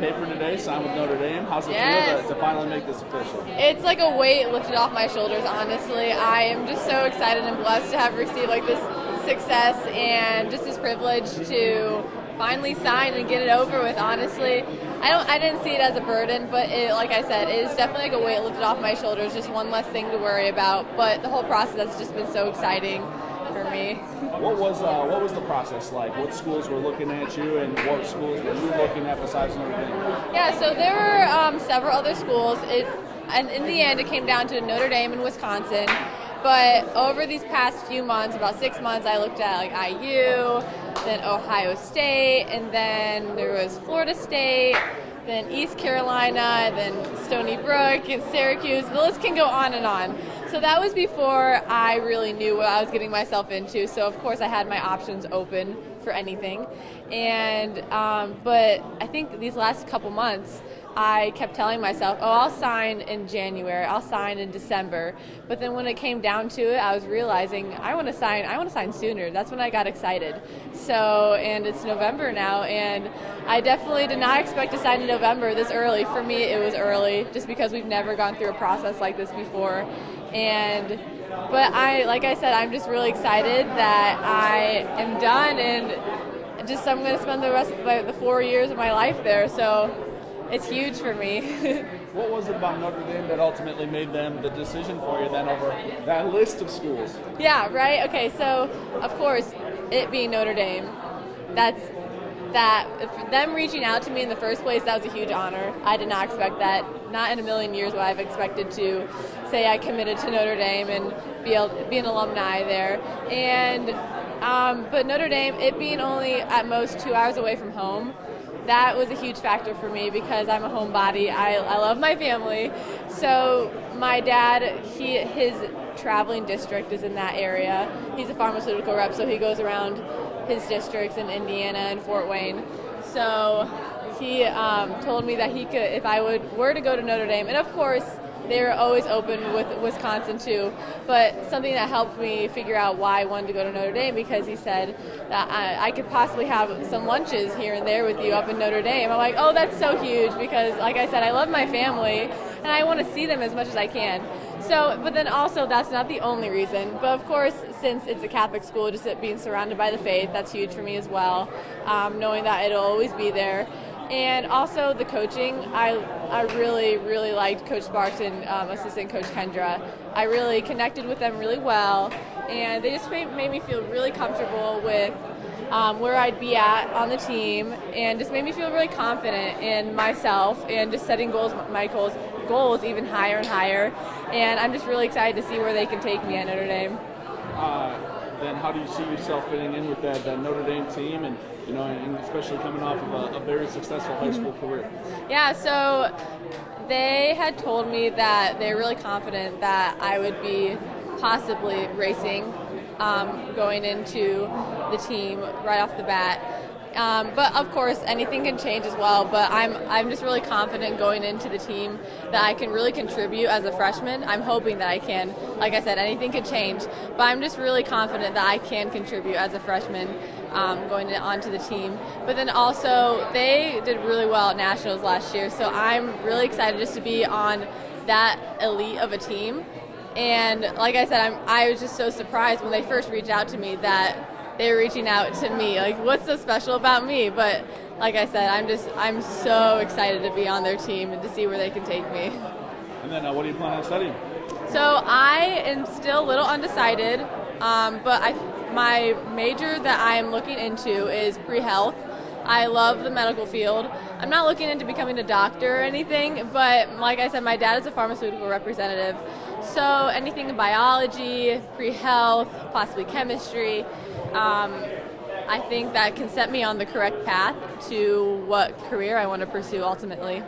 paper today, signed with Notre Dame. How's it Yes. feel to finally make this official? It's like a weight lifted off my shoulders, honestly. I am just so excited and blessed to have received like this success and just this privilege to finally sign and get it over with, honestly. I didn't see it as a burden, but like I said, it is definitely like a weight lifted off my shoulders, just one less thing to worry about. But the whole process has just been so exciting for me. What was the process like? What schools were looking at you, and what schools were you looking at besides Notre Dame? Yeah, so there were several other schools, and in the end it came down to Notre Dame in Wisconsin. But over these past few months, about 6 months, I looked at like IU, then Ohio State, and then there was Florida State, then East Carolina, then Stony Brook, and Syracuse. The list can go on and on. So that was before I really knew what I was getting myself into. So of course I had my options open for anything. And but I think these last couple months, I kept telling myself, oh, I'll sign in January, I'll sign in December. But then when it came down to it, I was realizing I want to sign sooner. That's when I got excited. So, and it's November now, and I definitely did not expect to sign in November this early. For me, it was early just because we've never gone through a process like this before. But like I said, I'm just really excited that I am done, and I'm going to spend the rest of the 4 years of my life there. So it's huge for me. What was it about Notre Dame that ultimately made them the decision for you then over that list of schools? Yeah, right? Okay, so of course, it being Notre Dame, for them reaching out to me in the first place, that was a huge honor. I did not expect that. Not in a million years would I have expected to say I committed to Notre Dame and be an alumni there. But Notre Dame, it being only at most 2 hours away from home, that was a huge factor for me because I'm a homebody. I love my family. So my dad, his traveling district is in that area. He's a pharmaceutical rep, so he goes around his districts in Indiana and Fort Wayne. So he told me that he could, if I were to go to Notre Dame, and of course they were always open with Wisconsin too, but something that helped me figure out why I wanted to go to Notre Dame, because he said that I could possibly have some lunches here and there with you up in Notre Dame. I'm like, oh, that's so huge, because like I said, I love my family and I want to see them as much as I can. So, but then also that's not the only reason. But of course, since it's a Catholic school, just it being surrounded by the faith, that's huge for me as well, knowing that it'll always be there. And also the coaching, I really, really liked Coach Sparks and assistant Coach Kendra. I really connected with them really well, and they just made me feel really comfortable with where I'd be at on the team, and just made me feel really confident in myself and just setting my goals even higher and higher. And I'm just really excited to see where they can take me at Notre Dame. Then how do you see yourself fitting in with that Notre Dame team, and and especially coming off of a very successful high school career? Yeah, so they had told me that they're really confident that I would be possibly racing going into the team right off the bat. But of course, anything can change as well. But I'm just really confident going into the team that I can really contribute as a freshman. I'm hoping that I can. Like I said, anything could change, but I'm just really confident that I can contribute as a freshman going onto the team. But then also, they did really well at nationals last year, so I'm really excited just to be on that elite of a team. And like I said, I was just so surprised when they first reached out to me that they were reaching out to me. Like, what's so special about me? But like I said, I'm so excited to be on their team and to see where they can take me. And then what do you plan on studying? So I am still a little undecided, but my major that I am looking into is pre-health. I love the medical field. I'm not looking into becoming a doctor or anything, but like I said, my dad is a pharmaceutical representative. So anything in biology, pre-health, possibly chemistry, I think that can set me on the correct path to what career I want to pursue ultimately.